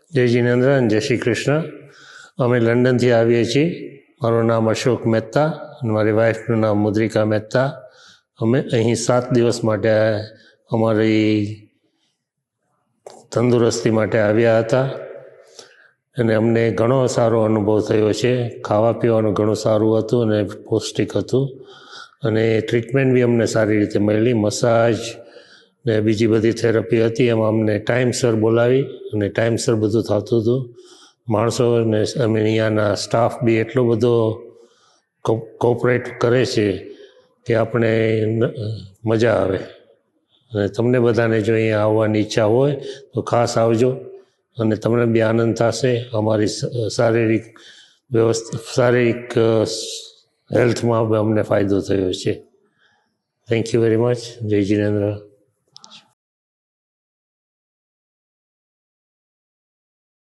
જય જિનેન્દ્ર અને જય શ્રી કૃષ્ણ. અમે લંડનથી આવીએ છીએ. મારું નામ અશોક મહેતા અને મારી વાઈફનું નામ મુદ્રિકા મહેતા. અમે અહીં 7 દિવસ માટે અમારી તંદુરસ્તી માટે આવ્યા હતા અને અમને ઘણો સારો અનુભવ થયો છે. ખાવા પીવાનું ઘણું સારું હતું અને પૌષ્ટિક હતું અને ટ્રીટમેન્ટ બી અમને સારી રીતે મળી. મસાજ ને બીજી બધી થેરપી હતી, એમાં અમને ટાઈમસર બોલાવી અને ટાઈમસર બધું થતું હતું. માણસો ને અમે અહીંયાના સ્ટાફ બી એટલો બધો કોઓપરેટ કરે છે કે આપણે મજા આવે. અને તમને બધાને જો અહીંયા આવવાની ઈચ્છા હોય તો ખાસ આવજો અને તમને બી આનંદ થશે. અમારી શારીરિક હેલ્થમાં અમને ફાયદો થયો છે. Thank you very much. જય જિનેન્દ્ર.